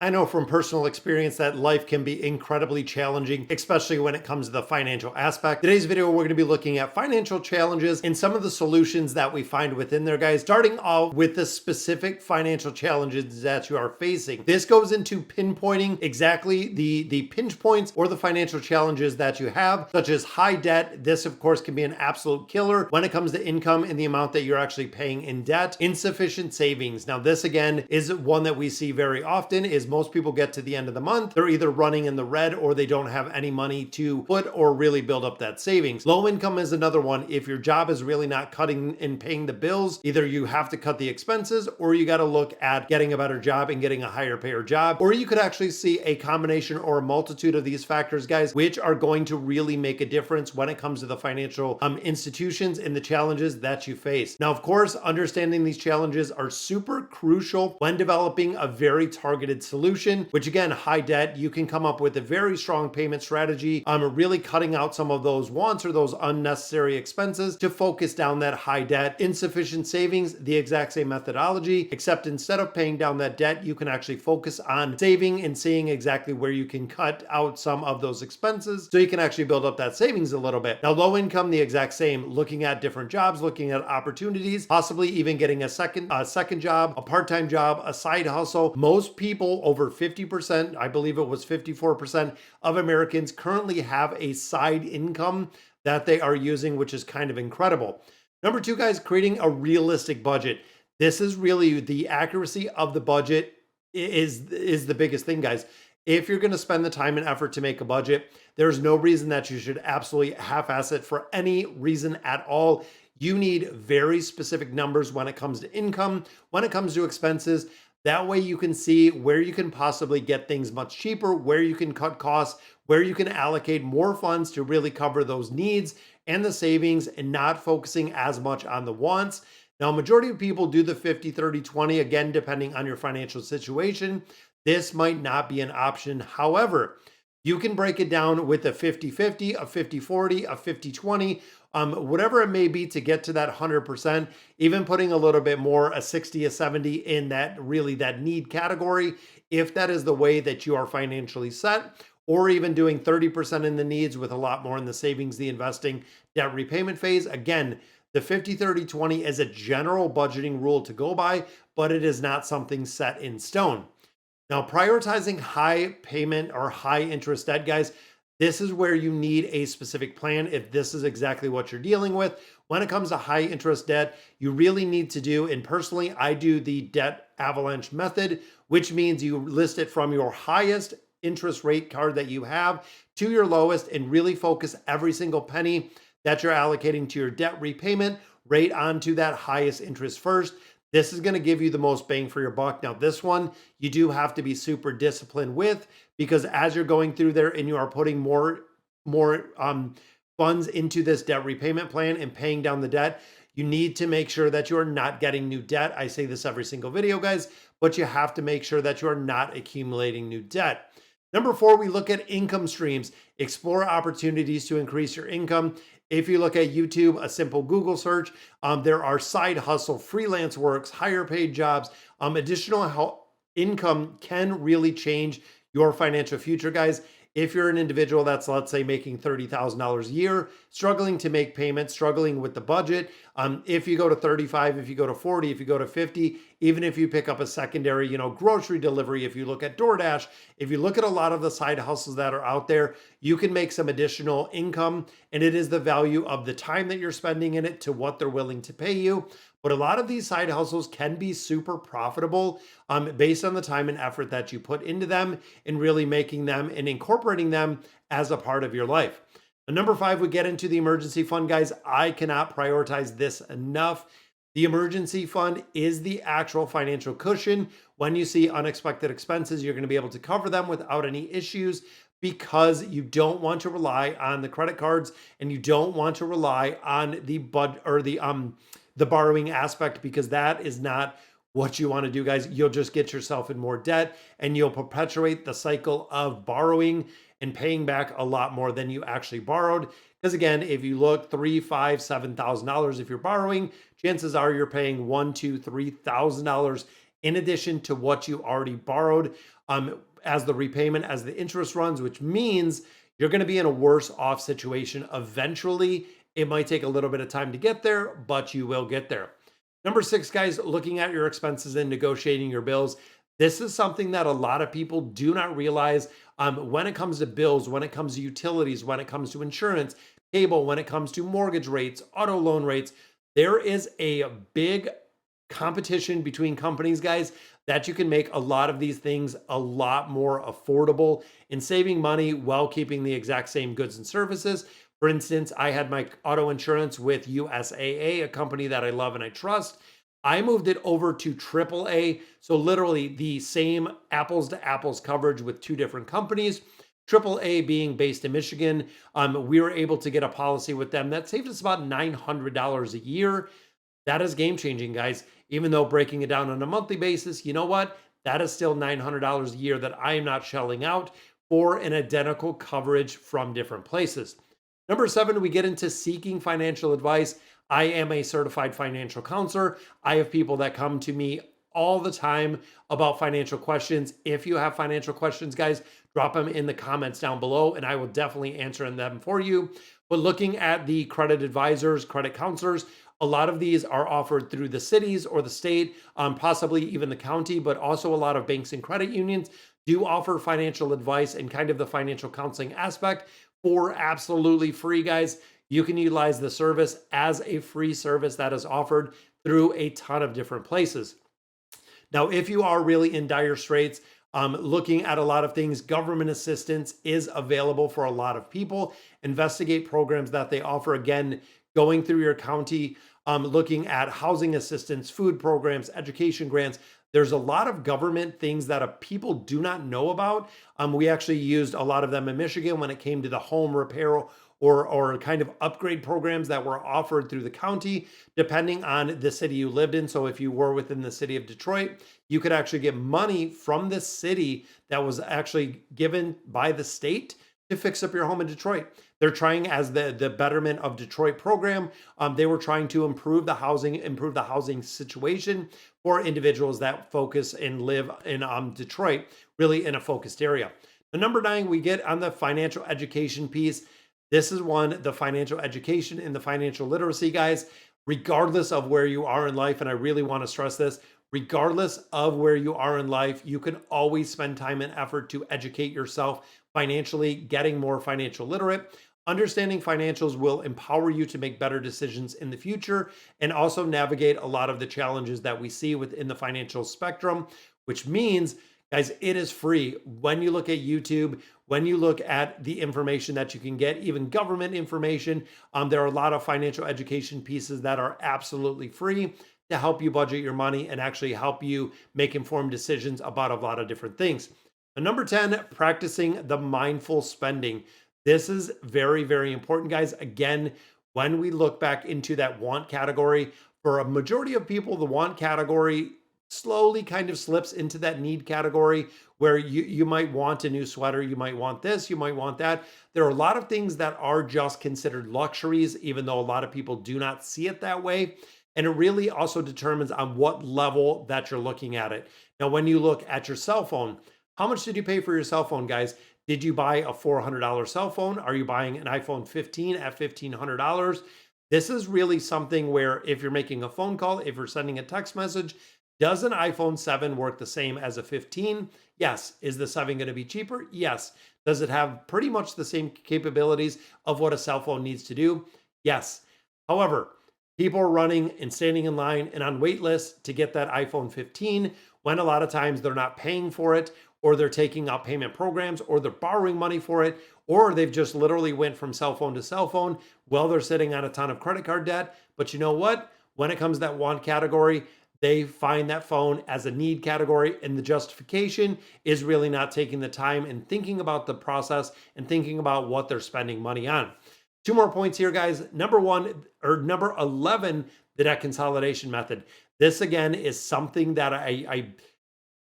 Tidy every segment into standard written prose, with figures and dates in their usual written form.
I know from personal experience that life can be incredibly challenging, especially when it comes to the financial aspect. Today's video, we're going to be looking at financial challenges and some of the solutions that we find within there, guys, starting off with the specific financial challenges that you are facing. This goes into pinpointing exactly the pinch points or the financial challenges that you have, such as high debt. This, of course, can be an absolute killer when it comes to income and the amount that you're actually paying in debt. Insufficient savings. Now, this again is one that we see very often is most people get to the end of the month, they're either running in the red or they don't have any money to put or really build up that savings. Low income is another one. If your job is really not cutting and paying the bills, either you have to cut the expenses or you got to look at getting a better job and getting a higher payer job, or you could actually see a combination or a multitude of these factors, guys, which are going to really make a difference when it comes to the financial institutions and the challenges that you face. Now, of course, understanding these challenges are super crucial when developing a very targeted solution, which again, high debt, you can come up with a very strong payment strategy, really cutting out some of those wants or those unnecessary expenses to focus down that high debt. Insufficient savings, the exact same methodology, except instead of paying down that debt, you can actually focus on saving and seeing exactly where you can cut out some of those expenses so you can actually build up that savings a little bit. Now, low income, the exact same, looking at different jobs, looking at opportunities, possibly even getting a second job, a part-time job, a side hustle. Most people, over 50%, I believe it was 54% of Americans currently have a side income that they are using, which is kind of incredible. Number two, guys, creating a realistic budget. This is really the accuracy of the budget is the biggest thing, guys. If you're going to spend the time and effort to make a budget, there's no reason that you should absolutely half-ass it for any reason at all. You need very specific numbers when it comes to income, when it comes to expenses. That way you can see where you can possibly get things much cheaper, where you can cut costs, where you can allocate more funds to really cover those needs and the savings and not focusing as much on the wants. Now, majority of people do the 50-30-20, again, depending on your financial situation. This might not be an option. However, you can break it down with a 50-50, a 50-40, a 50-20, whatever it may be to get to that 100%, even putting a little bit more, a 60, a 70 in that really that need category, if that is the way that you are financially set, or even doing 30% in the needs with a lot more in the savings, the investing, debt repayment phase. Again, the 50-30-20 is a general budgeting rule to go by, but it is not something set in stone. Now, prioritizing high payment or high interest debt, guys, this is where you need a specific plan if this is exactly what you're dealing with. When it comes to high interest debt, you really need to do, and personally, I do the debt avalanche method, which means you list it from your highest interest rate card that you have to your lowest and really focus every single penny that you're allocating to your debt repayment rate onto that highest interest first. This is going to give you the most bang for your buck. Now, this one you do have to be super disciplined with, because as you're going through there and you are putting more funds into this debt repayment plan and paying down the debt, you need to make sure that you are not getting new debt. I say this every single video, guys, but you have to make sure that you are not accumulating new debt. Number four, we look at income streams. Explore opportunities to increase your income. If you look at YouTube, a simple Google search, there are side hustle, freelance works, higher paid jobs. Additional income can really change your financial future, guys. If you're an individual that's, let's say, making $30,000 a year, struggling to make payments, struggling with the budget, if you go to 35, if you go to 40, if you go to 50, even if you pick up a secondary, grocery delivery, if you look at DoorDash, if you look at a lot of the side hustles that are out there, you can make some additional income, and it is the value of the time that you're spending in it to what they're willing to pay you. But a lot of these side hustles can be super profitable based on the time and effort that you put into them and really making them and incorporating them as a part of your life. And number five, we get into the emergency fund, guys. I cannot prioritize this enough. The emergency fund is the actual financial cushion. When you see unexpected expenses, you're going to be able to cover them without any issues, because you don't want to rely on the credit cards and you don't want to rely on the the borrowing aspect, because that is not what you want to do, guys. You'll just get yourself in more debt and you'll perpetuate the cycle of borrowing and paying back a lot more than you actually borrowed. Because again, if you look $3,000, $5,000, $7,000, if you're borrowing, chances are you're paying $1,000, $2,000, $3,000 in addition to what you already borrowed. as the repayment, as the interest runs, which means you're going to be in a worse off situation eventually. It might take a little bit of time to get there, but you will get there. Number 6, guys, looking at your expenses and negotiating your bills. This is something that a lot of people do not realize when it comes to bills, when it comes to utilities, when it comes to insurance, cable, when it comes to mortgage rates, auto loan rates. There is a big competition between companies, guys, that you can make a lot of these things a lot more affordable and saving money while keeping the exact same goods and services. For instance, I had my auto insurance with USAA, a company that I love and I trust. I moved it over to AAA. So literally the same apples to apples coverage with two different companies. AAA being based in Michigan. We were able to get a policy with them that saved us about $900 a year. That is game changing, guys. Even though breaking it down on a monthly basis, you know what? That is still $900 a year that I am not shelling out for an identical coverage from different places. Number 7, we get into seeking financial advice. I am a certified financial counselor. I have people that come to me all the time about financial questions. If you have financial questions, guys, drop them in the comments down below and I will definitely answer them for you. But looking at the credit advisors, credit counselors, a lot of these are offered through the cities or the state, possibly even the county, but also a lot of banks and credit unions do offer financial advice and kind of the financial counseling aspect for absolutely free, guys. You can utilize the service as a free service that is offered through a ton of different places. Now, if you are really in dire straits, looking at a lot of things, government assistance is available for a lot of people. Investigate programs that they offer. Again, going through your county, looking at housing assistance, food programs, education grants. There's a lot of government things that people do not know about. We actually used a lot of them in Michigan when it came to the home repair or kind of upgrade programs that were offered through the county, depending on the city you lived in. So if you were within the city of Detroit, you could actually get money from the city that was actually given by the state to fix up your home in Detroit. They're trying, as the Betterment of Detroit program, they were trying to improve the housing situation for individuals that focus and live in Detroit, really in a focused area. The number 9, we get on the financial education piece. This is the financial education and the financial literacy, guys, regardless of where you are in life. And I really want to stress this, regardless of where you are in life, you can always spend time and effort to educate yourself financially, getting more financial literate. Understanding financials will empower you to make better decisions in the future and also navigate a lot of the challenges that we see within the financial spectrum, which means, guys, it is free. When you look at YouTube, when you look at the information that you can get, even government information, there are a lot of financial education pieces that are absolutely free to help you budget your money and actually help you make informed decisions about a lot of different things. And number 10, practicing the mindful spending. This is very, very important, guys. Again, when we look back into that want category, for a majority of people, the want category slowly kind of slips into that need category where you might want a new sweater, you might want this, you might want that. There are a lot of things that are just considered luxuries, even though a lot of people do not see it that way. And it really also determines on what level that you're looking at it. Now, when you look at your cell phone, how much did you pay for your cell phone, guys? Did you buy a $400 cell phone? Are you buying an iPhone 15 at $1,500? This is really something where if you're making a phone call, if you're sending a text message, does an iPhone 7 work the same as a 15? Yes. Is the 7 going to be cheaper? Yes. Does it have pretty much the same capabilities of what a cell phone needs to do? Yes. However, people are running and standing in line and on wait lists to get that iPhone 15 when a lot of times they're not paying for it, or they're taking out payment programs, or they're borrowing money for it, or they've just literally went from cell phone to cell phone while they're sitting on a ton of credit card debt. But you know what? When it comes to that want category, they find that phone as a need category, and the justification is really not taking the time and thinking about the process and thinking about what they're spending money on. 2 more points here, guys. Number 11, the debt consolidation method. This again is something that I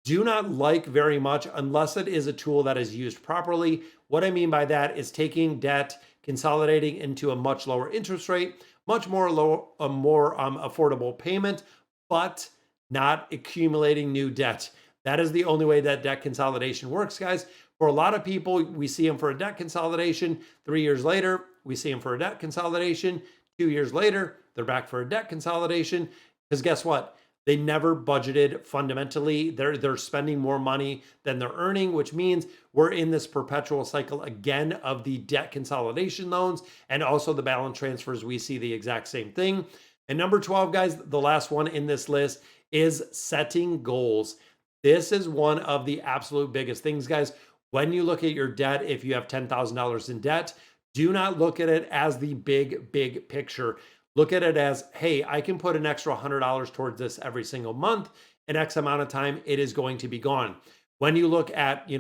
do not like very much unless it is a tool that is used properly. What I mean by that is taking debt, consolidating into a much lower interest rate, much more affordable payment, but not accumulating new debt. That is the only way that debt consolidation works, guys. For a lot of people, we see them for a debt consolidation. 3 years later, we see them for a debt consolidation. 2 years later, they're back for a debt consolidation. Because guess what? They never budgeted fundamentally. They're spending more money than they're earning, which means we're in this perpetual cycle again of the debt consolidation loans and also the balance transfers. We see the exact same thing. And number 12, guys, the last one in this list is setting goals. This is one of the absolute biggest things, guys. When you look at your debt, if you have $10,000 in debt, do not look at it as the big picture. Look at it as, hey, I can put an extra $100 towards this every single month. In X amount of time, it is going to be gone. When you look at,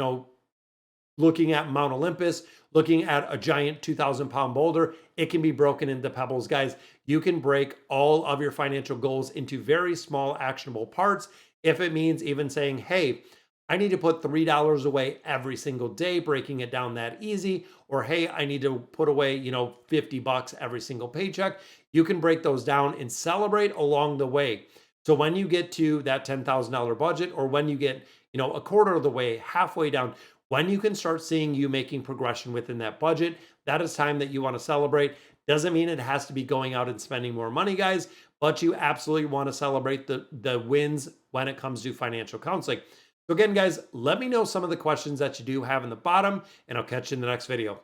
looking at Mount Olympus, looking at a giant 2,000-pound boulder, it can be broken into pebbles, guys. You can break all of your financial goals into very small, actionable parts. If it means even saying, hey, I need to put $3 away every single day, breaking it down that easy. Or, hey, I need to put away, $50 every single paycheck. You can break those down and celebrate along the way. So when you get to that $10,000 budget, or when you get, a quarter of the way, halfway down, when you can start seeing you making progression within that budget, that is time that you want to celebrate. Doesn't mean it has to be going out and spending more money, guys, but you absolutely want to celebrate the wins when it comes to financial counseling. So again, guys, let me know some of the questions that you do have in the bottom, and I'll catch you in the next video.